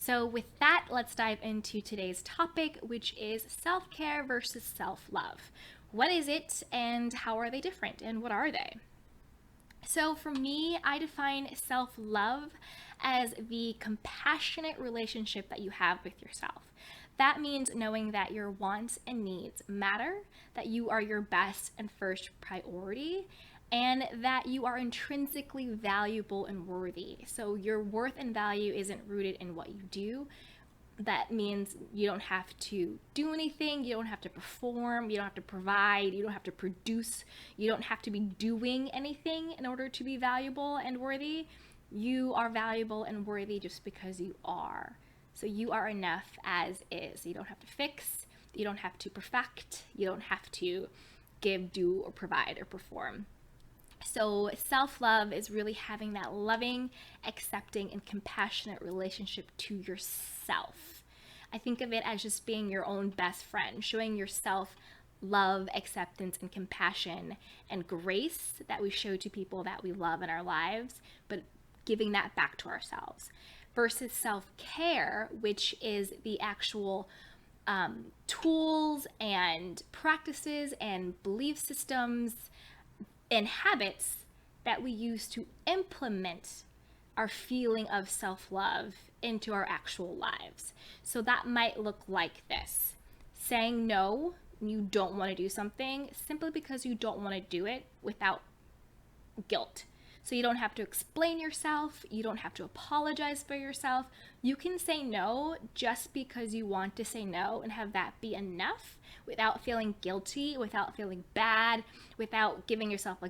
So with that, let's dive into today's topic, which is self-care versus self-love. What is it and how are they different and what are they? So for me, I define self-love as the compassionate relationship that you have with yourself. That means knowing that your wants and needs matter, that you are your best and first priority, and that you are intrinsically valuable and worthy. So your worth and value isn't rooted in what you do. That means you don't have to do anything, you don't have to perform, you don't have to provide, you don't have to produce, you don't have to be doing anything in order to be valuable and worthy. You are valuable and worthy just because you are. So you are enough as is. You don't have to fix, you don't have to perfect, you don't have to give, do, or provide or perform. So self-love is really having that loving, accepting, and compassionate relationship to yourself. I think of it as just being your own best friend, showing yourself love, acceptance, and compassion and grace that we show to people that we love in our lives, but giving that back to ourselves. Versus self-care, which is the actual tools and practices and belief systems and habits that we use to implement our feeling of self-love into our actual lives. So that might look like this: saying no when you don't want to do something simply because you don't want to do it without guilt. So you don't have to explain yourself, you don't have to apologize for yourself. You can say no just because you want to say no and have that be enough without feeling guilty, without feeling bad, without giving yourself a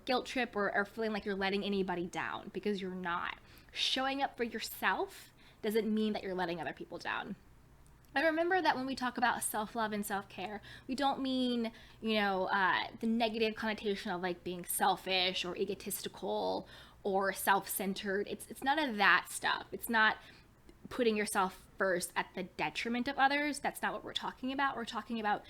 guilt trip or feeling like you're letting anybody down, because you're not. Showing up for yourself doesn't mean that you're letting other people down. But remember that when we talk about self-love and self-care, we don't mean, the negative connotation of like being selfish or egotistical or self-centered. It's none of that stuff. It's not putting yourself first at the detriment of others. That's not what we're talking about. We're talking about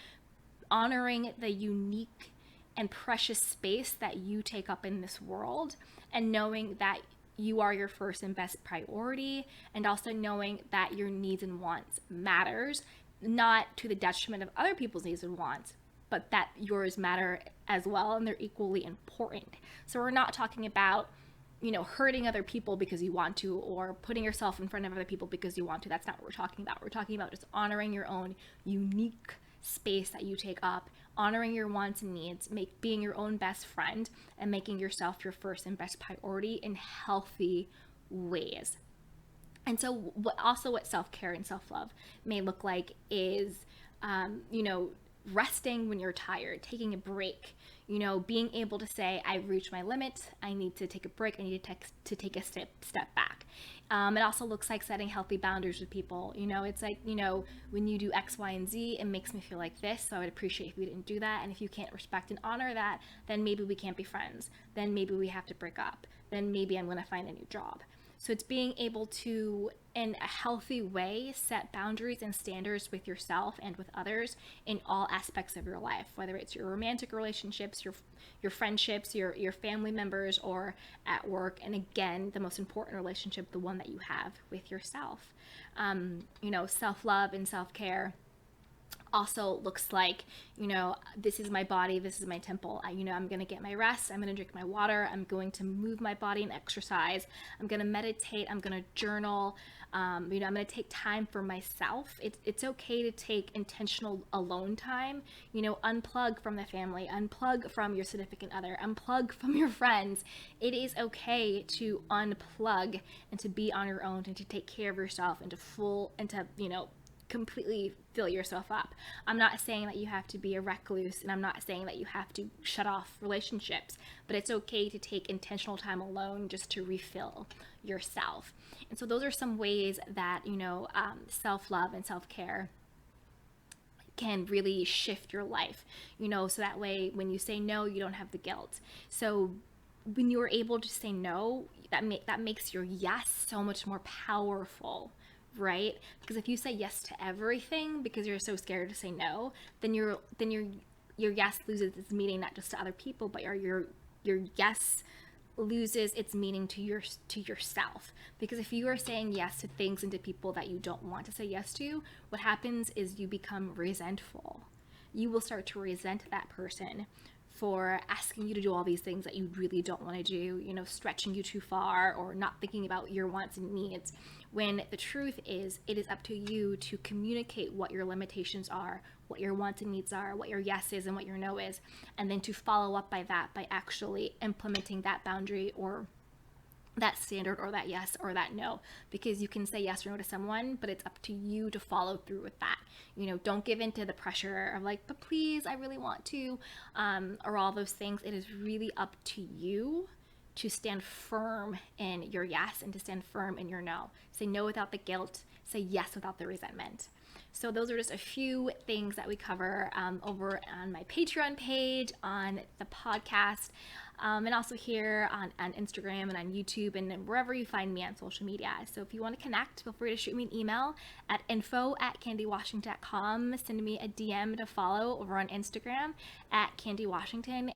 honoring the unique and precious space that you take up in this world, and knowing that you are your first and best priority, and also knowing that your needs and wants matters, not to the detriment of other people's needs and wants, but that yours matter as well, and they're equally important. So we're not talking about hurting other people because you want to, or putting yourself in front of other people because you want to. That's not what we're talking about. We're talking about just honoring your own unique space that you take up, honoring your wants and needs, being your own best friend, and making yourself your first and best priority in healthy ways. And so what self-care and self-love may look like is, resting when you're tired, taking a break, being able to say, I've reached my limit, I need to take a break, I need to take a step back. It also looks like setting healthy boundaries with people. It's like, when you do X, Y, and Z, it makes me feel like this, so I would appreciate if we didn't do that. And if you can't respect and honor that, then maybe we can't be friends. Then maybe we have to break up. Then maybe I'm going to find a new job. So it's being able to, in a healthy way, set boundaries and standards with yourself and with others in all aspects of your life, whether it's your romantic relationships, your friendships, your family members, or at work. And again, the most important relationship, the one that you have with yourself. Self-love and self-care also looks like, this is my body, this is my temple. I'm going to get my rest, I'm going to drink my water, I'm going to move my body and exercise, I'm going to meditate, I'm going to journal, I'm going to take time for myself. It's okay to take intentional alone time, unplug from the family, unplug from your significant other, unplug from your friends. It is okay to unplug and to be on your own and to take care of yourself and to completely fill yourself up. I'm not saying that you have to be a recluse, and I'm not saying that you have to shut off relationships, but it's okay to take intentional time alone just to refill yourself. And so those are some ways that, self-love and self-care can really shift your life, so that way when you say no, you don't have the guilt. So when you're able to say no, that makes your yes so much more powerful, right? Because if you say yes to everything because you're so scared to say no, then your yes loses its meaning, not just to other people, but your yes loses its meaning to yourself. Because if you are saying yes to things and to people that you don't want to say yes to, what happens is you become resentful. You will start to resent that person for asking you to do all these things that you really don't want to do, stretching you too far or not thinking about your wants and needs. When the truth is, it is up to you to communicate what your limitations are, what your wants and needs are, what your yes is and what your no is, and then to follow up by that by actually implementing that boundary or that standard or that yes or that no. Because you can say yes or no to someone, but it's up to you to follow through with that. Don't give in to the pressure of like, but please, I really want to, or all those things. It is really up to you to stand firm in your yes and to stand firm in your no. Say no without the guilt, say yes without the resentment. So those are just a few things that we cover over on my Patreon page, on the podcast, and also here on Instagram and on YouTube and wherever you find me on social media. So if you want to connect, feel free to shoot me an email at info@candywashington.com. Send me a DM to follow over on Instagram at Candy Washington.